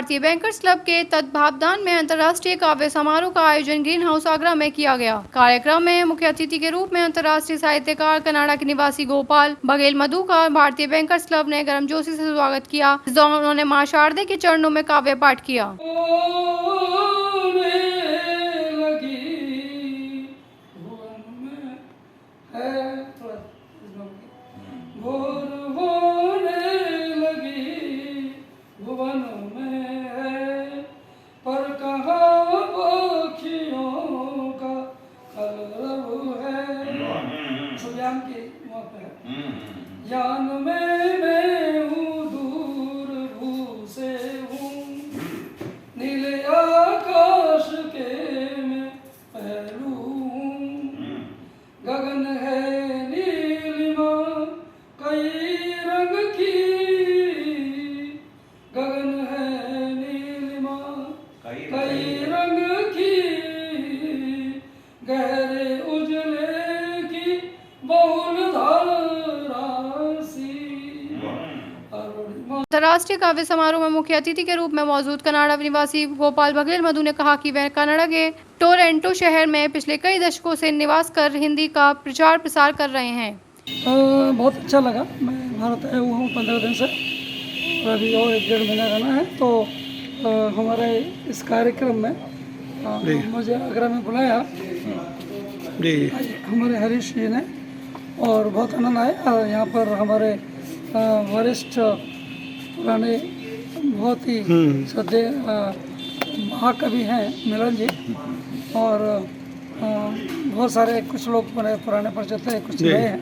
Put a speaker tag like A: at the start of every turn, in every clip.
A: भारतीय bankers club के तत्वावधान में अंतर्राष्ट्रीय काव्य समारोह का आयोजन ग्रीन हाउस आगरा में किया गया। कार्यक्रम में मुख्य अतिथि के रूप में अंतर्राष्ट्रीय साहित्यकार कनाडा के निवासी गोपाल बघेल मधु का भारतीय बैंकर्स क्लब ने गर्मजोशी से स्वागत किया। इस दौरान उन्होंने मां शारदे के चरणों में काव्य पाठ किया।
B: जान में मैं हूँ दूर रू से हूँ, नीले आकाश के मैं पहलू हूँ, गगन है नीलिमा कई रंग की, गगन है नीलिमा कई रंग की, गहरे उजले की बहुल
A: अंतर्राष्ट्रीय काव्य समारोह में मुख्य अतिथि के रूप में मौजूद कनाडा निवासी गोपाल बघेल मधु ने कहा कि वह कनाडा के टोरंटो शहर में पिछले कई दशकों से निवास कर हिंदी का प्रचार प्रसार कर रहे हैं।
B: बहुत अच्छा लगा। मैं भारत आया हुआ हूँ 15 दिन से और अभी और 1-1.5 महीना रहना है। तो हमारे इस कार्यक्रम में मुझे आगरा में बुलाया हमारे हरीश जी ने और बहुत आनंद आया। यहाँ पर हमारे वरिष्ठ पुराने बहुत ही श्रद्धेय महाकवि हैं मिलन जी और बहुत सारे कुछ लोग पुराने परिचित थे, कुछ नए हैं,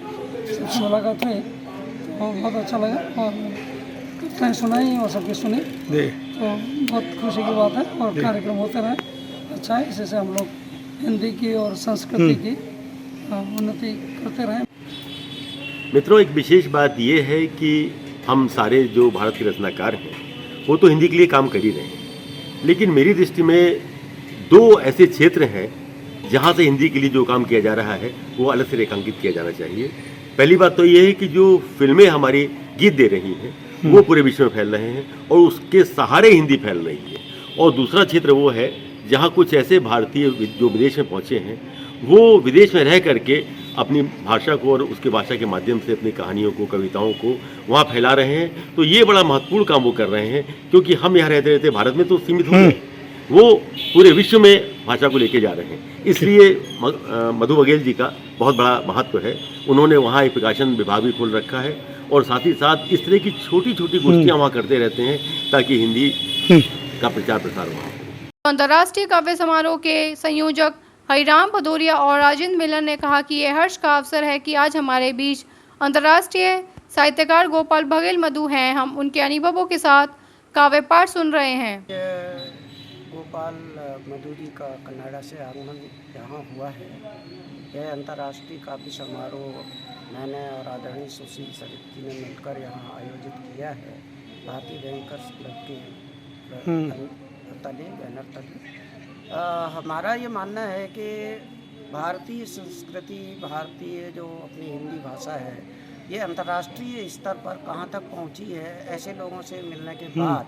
B: सबसे मुलाकात हुई तो बहुत अच्छा लगा और कथाएँ सुनाई और सबकी सुनी तो बहुत खुशी की बात है और कार्यक्रम होते रहे। अच्छा है, इसी से हम लोग हिंदी की और संस्कृति की उन्नति करते रहें।
C: मित्रों, एक विशेष बात ये है कि हम सारे जो भारत के रचनाकार हैं वो तो हिंदी के लिए काम कर ही रहे हैं, लेकिन मेरी दृष्टि में 2 ऐसे क्षेत्र हैं जहाँ से हिंदी के लिए जो काम किया जा रहा है वो अलग से रेखांकित किया जाना चाहिए। पहली बात तो ये है कि जो फिल्में हमारी गीत दे रही हैं वो पूरे विश्व में फैल रहे हैं और उसके सहारे हिंदी फैल रही है। और दूसरा क्षेत्र वो है जहाँ कुछ ऐसे भारतीय जो विदेश में पहुँचे हैं वो विदेश में रह करके अपनी भाषा को और उसके भाषा के माध्यम से अपनी कहानियों को, कविताओं को वहाँ फैला रहे हैं। तो ये बड़ा महत्वपूर्ण काम वो कर रहे हैं, क्योंकि हम यहाँ रहते रहते भारत में तो सीमित हो गए, वो पूरे विश्व में भाषा को लेके जा रहे हैं। इसलिए मधु बघेल जी का बहुत बड़ा महत्व है। उन्होंने वहाँ एक प्रकाशन विभाग भी खोल रखा है और साथ ही साथ इस तरह की छोटी छोटी गोष्ठियाँ वहाँ करते रहते हैं ताकि हिंदी का प्रचार प्रसार हो।
A: अंतर्राष्ट्रीय काव्य समारोह के संयोजक हरिराम भदौरिया और राजेंद्र मिलन ने कहा कि यह हर्ष का अवसर है कि आज हमारे बीच अंतर्राष्ट्रीय साहित्यकार गोपाल बघेल मधु हैं। हम उनके अनुभवों के साथ काव्य पाठ सुन रहे हैं।
D: गोपाल मधु जी का कनाडा से आगमन यहाँ हुआ है। यह अंतर्राष्ट्रीय काव्य समारोह मैंने और आदरणीय सुशील सरित जी ने मिलकर यहाँ आयोजित किया है। भारतीय बैंकर्स क्लब के बैनर तले हमारा ये मानना है कि भारतीय संस्कृति, भारतीय जो अपनी हिंदी भाषा है, ये अंतर्राष्ट्रीय स्तर पर कहाँ तक पहुँची है। ऐसे लोगों से मिलने के बाद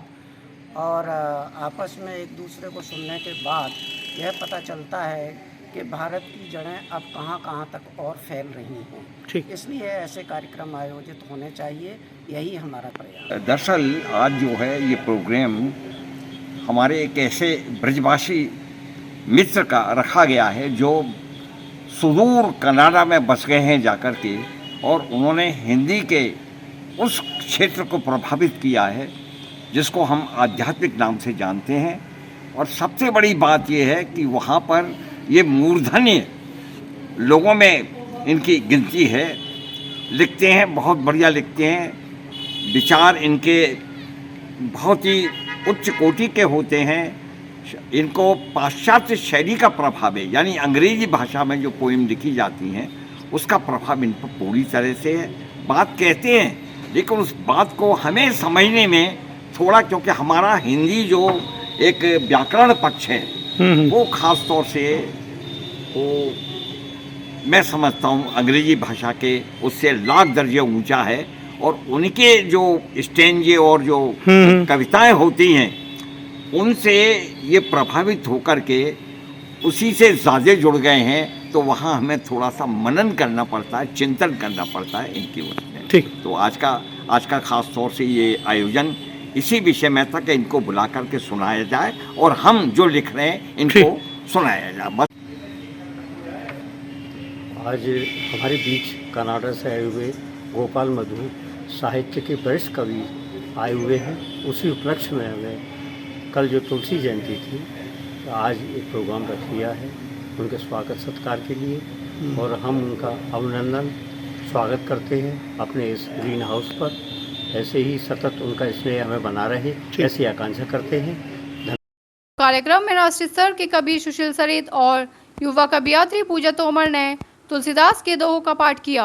D: और आपस में एक दूसरे को सुनने के बाद यह पता चलता है कि भारत की जड़ें अब कहाँ तक और फैल रही हैं। इसलिए ऐसे कार्यक्रम आयोजित होने चाहिए, यही हमारा प्रयास।
E: दरअसल आज जो है ये प्रोग्राम हमारे एक ऐसे ब्रजभाषी मित्र का रखा गया है जो सुदूर कनाडा में बस गए हैं जाकर के, और उन्होंने हिंदी के उस क्षेत्र को प्रभावित किया है जिसको हम आध्यात्मिक नाम से जानते हैं। और सबसे बड़ी बात यह है कि वहाँ पर ये मूर्धन्य लोगों में इनकी गिनती है, लिखते हैं, बहुत बढ़िया लिखते हैं, विचार इनके बहुत ही उच्च कोटि के होते हैं। इनको पाश्चात्य शैली का प्रभाव है, यानी अंग्रेजी भाषा में जो पोइम लिखी जाती हैं उसका प्रभाव इन पर पूरी तरह से है। बात कहते हैं लेकिन उस बात को हमें समझने में थोड़ा, क्योंकि हमारा हिंदी जो एक व्याकरण पक्ष है वो ख़ास तौर से वो मैं समझता हूँ अंग्रेजी भाषा के उससे लाख दर्जे ऊंचा है। और उनके जो स्टेंजे और जो कविताएं होती हैं उनसे ये प्रभावित होकर के उसी से ज़्यादा जुड़ गए हैं, तो वहाँ हमें थोड़ा सा मनन करना पड़ता है, चिंतन करना पड़ता है इनकी वजह से।
F: ठीक।
E: तो आज का खास तौर से ये आयोजन इसी विषय में था कि इनको बुला करके सुनाया जाए और हम जो लिख रहे हैं इनको सुनाया जाए। बस
F: आज हमारे बीच कनाडा से आए हुए गोपाल मधु साहित्य के वरिष्ठ कवि आए हुए हैं। उसी उपलक्ष्य में हमें कल जो तुलसी जयंती थी, तो आज एक प्रोग्राम रख लिया है उनके स्वागत सत्कार के लिए, और हम उनका अभिनंदन स्वागत करते हैं अपने इस ग्रीन हाउस पर। ऐसे ही सतत उनका स्नेह हमें बना रहे, ऐसी आकांक्षा करते हैं।
A: कार्यक्रम में राष्ट्रीय स्तर के कवि सुशील सरित और युवा कवयित्री पूजा तोमर ने तुलसीदास के दोहों का पाठ किया।